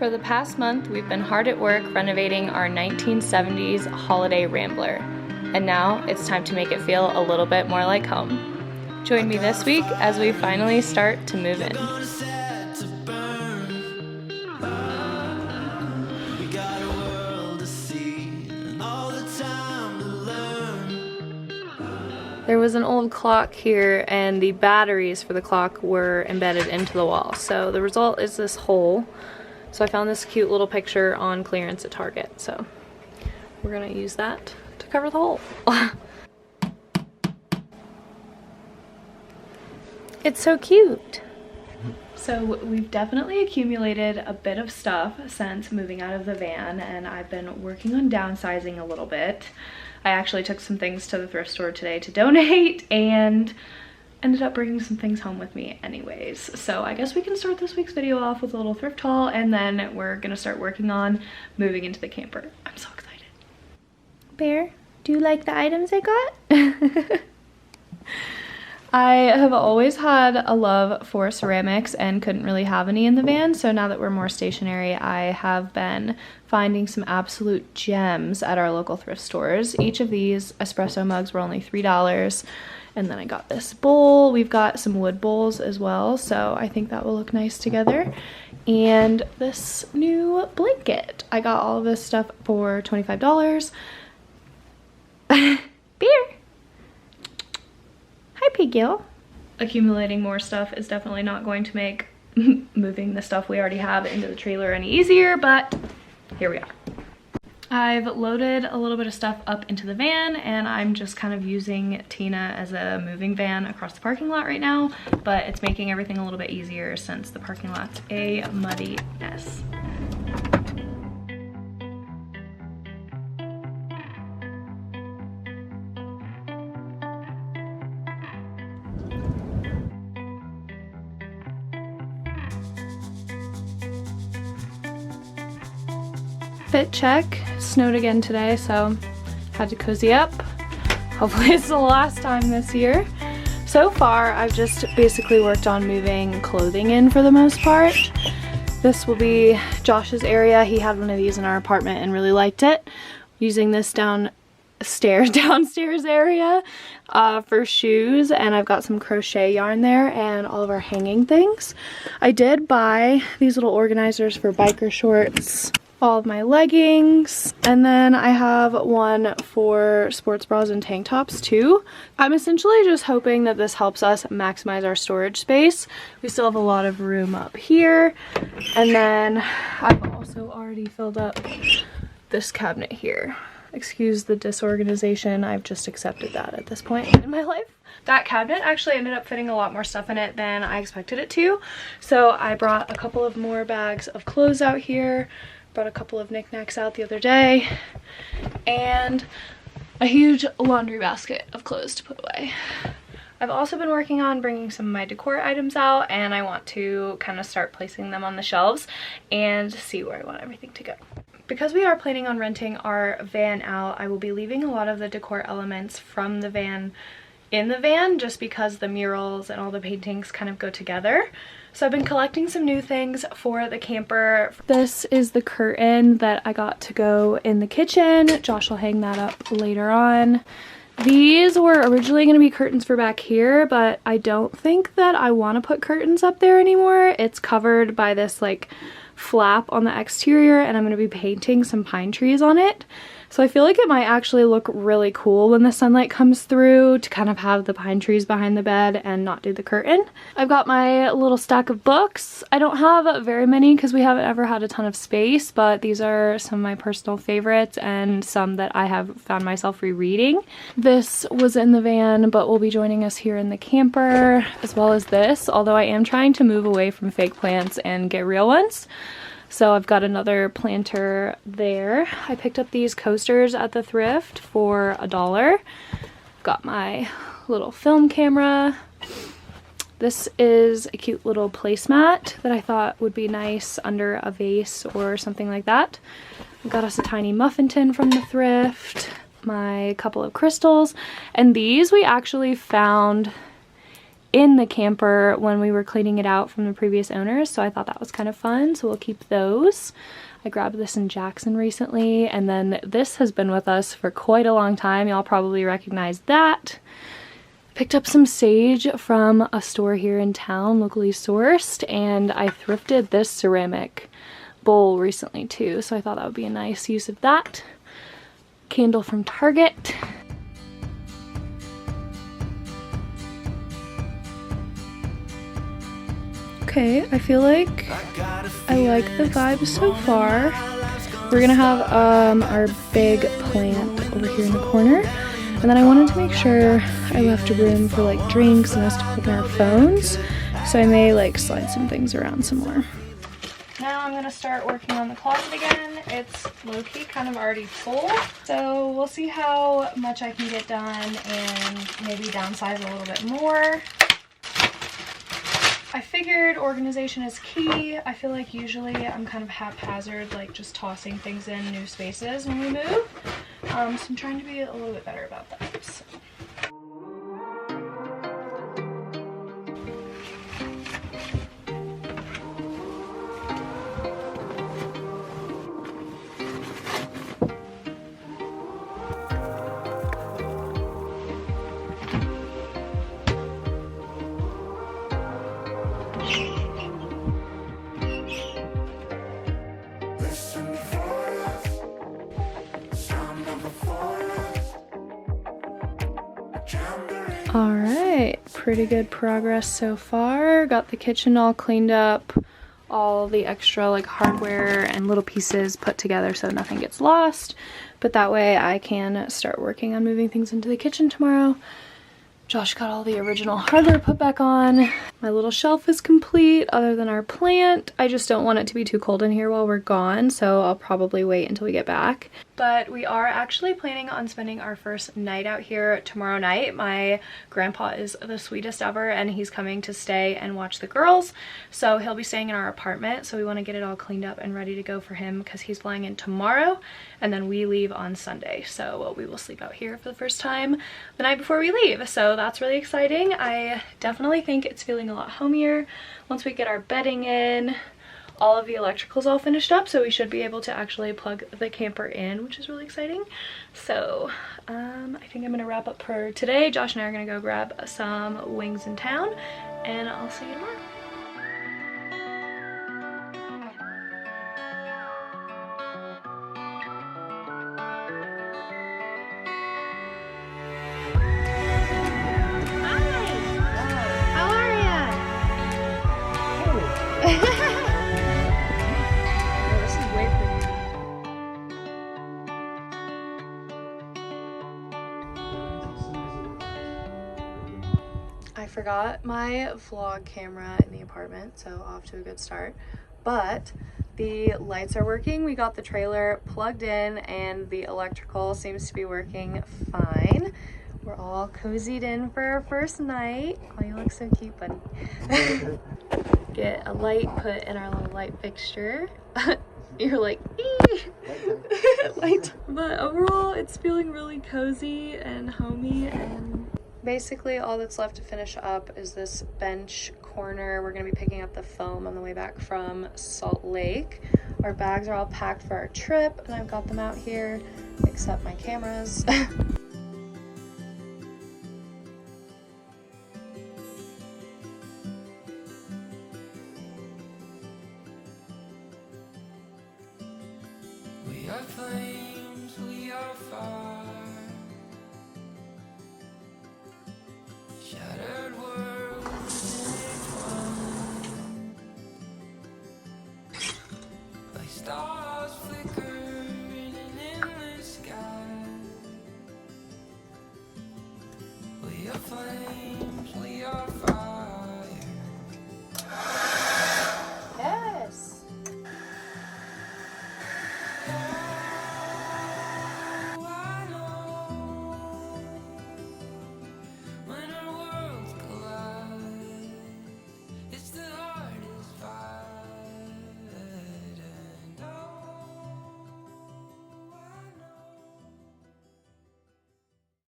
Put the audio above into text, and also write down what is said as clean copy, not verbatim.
For the past month, we've been hard at work renovating our 1970s holiday Rambler, and now it's time to make it feel a little bit more like home. Join me this week as we finally start to move in. There was an old clock here and the batteries for the clock were embedded into the wall. So the result is this hole. So I found this cute little picture on clearance at Target. So we're gonna use that to cover the hole. It's so cute. So we've definitely accumulated a bit of stuff since moving out of the van, and I've been working on downsizing a little bit. I actually took some things to the thrift store today to donate and ended up bringing some things home with me anyways. So I guess we can start this week's video off with a little thrift haul, and then we're gonna start working on moving into the camper. I'm so excited. Bear, do you like the items I got? I have always had a love for ceramics and couldn't really have any in the van, so now that we're more stationary, I have been finding some absolute gems at our local thrift stores. Each of these espresso mugs were only $3, and then I got this bowl. We've got some wood bowls as well, so I think that will look nice together. And this new blanket. I got all of this stuff for $25. Beer! Hi, Piggill. Accumulating more stuff is definitely not going to make moving the stuff we already have into the trailer any easier, but here we are. I've loaded a little bit of stuff up into the van, and I'm just kind of using Tina as a moving van across the parking lot right now, but it's making everything a little bit easier since the parking lot's a muddy mess. Fit check. Snowed again today, so had to cozy up. Hopefully it's the last time this year. So far, I've just basically worked on moving clothing in for the most part. This will be Josh's area. He had one of these in our apartment and really liked it. Using this downstairs area for shoes, and I've got some crochet yarn there and all of our hanging things. I did buy these little organizers for biker shorts, all of my leggings, and then I have one for sports bras and tank tops too. I'm essentially just hoping that this helps us maximize our storage space. We still have a lot of room up here, and then I've also already filled up this cabinet here. Excuse the disorganization, I've just accepted that at this point in my life. That cabinet actually ended up fitting a lot more stuff in it than I expected it to, so I brought a couple of more bags of clothes out here. Brought a couple of knickknacks out the other day, and a huge laundry basket of clothes to put away. I've also been working on bringing some of my decor items out, and I want to kind of start placing them on the shelves and see where I want everything to go. Because we are planning on renting our van out, I will be leaving a lot of the decor elements from the van in the van, just because the murals and all the paintings kind of go together. So I've been collecting some new things for the camper. This is the curtain that I got to go in the kitchen. Josh will hang that up later on. These were originally going to be curtains for back here, but I don't think that I want to put curtains up there anymore. It's covered by this like flap on the exterior, and I'm going to be painting some pine trees on it. So I feel like it might actually look really cool when the sunlight comes through to kind of have the pine trees behind the bed and not do the curtain. I've got my little stack of books. I don't have very many because we haven't ever had a ton of space, but these are some of my personal favorites and some that I have found myself rereading. This was in the van, but will be joining us here in the camper, as well as this, although I am trying to move away from fake plants and get real ones. So I've got another planter there. I picked up these coasters at the thrift for $1. Got my little film camera. This is a cute little placemat that I thought would be nice under a vase or something like that. I got us a tiny muffin tin from the thrift, my couple of crystals, and these we actually found in the camper when we were cleaning it out from the previous owners, so I thought that was kind of fun, so we'll keep those. I grabbed this in Jackson recently, and then this has been with us for quite a long time. Y'all probably recognize that. Picked up some sage from a store here in town, locally sourced, and I thrifted this ceramic bowl recently too, so I thought that would be a nice use of that. Candle from Target. Okay, I feel like I like the vibe so far. We're gonna have our big plant over here in the corner, and then I wanted to make sure I left room for like drinks and us to put in our phones, so I may like slide some things around some more. Now I'm gonna start working on the closet again. It's low-key kind of already full, so we'll see how much I can get done and maybe downsize a little bit more. I figured organization is key. I feel like usually I'm kind of haphazard, like just tossing things in new spaces when we move. So I'm trying to be a little bit better about that. So. Alright, pretty good progress so far. Got the kitchen all cleaned up, all the extra like hardware and little pieces put together so nothing gets lost. But that way I can start working on moving things into the kitchen tomorrow. Josh got all the original hardware put back on. My little shelf is complete other than our plant. I just don't want it to be too cold in here while we're gone, so I'll probably wait until we get back. But we are actually planning on spending our first night out here tomorrow night. My grandpa is the sweetest ever, and he's coming to stay and watch the girls. So he'll be staying in our apartment, so we want to get it all cleaned up and ready to go for him because he's flying in tomorrow, and then we leave on Sunday. So we will sleep out here for the first time the night before we leave. So that's really exciting. I definitely think it's feeling a lot homier once we get our bedding in. All of the electrical's all finished up, so we should be able to actually plug the camper in, which is really exciting. So I think I'm gonna wrap up for today. Josh and I are gonna go grab some wings in town, and I'll see you tomorrow. I forgot my vlog camera in the apartment, so off to a good start. But the lights are working. We got the trailer plugged in and the electrical seems to be working fine. We're all cozied in for our first night. Oh, you look so cute, buddy. Get a light put in our little light fixture. You're like, ee! Light. But overall, it's feeling really cozy and homey, and basically all that's left to finish up is this bench corner. We're gonna be picking up the foam on the way back from Salt Lake. Our bags are all packed for our trip, and I've got them out here, except my cameras. We are flames, we are fire.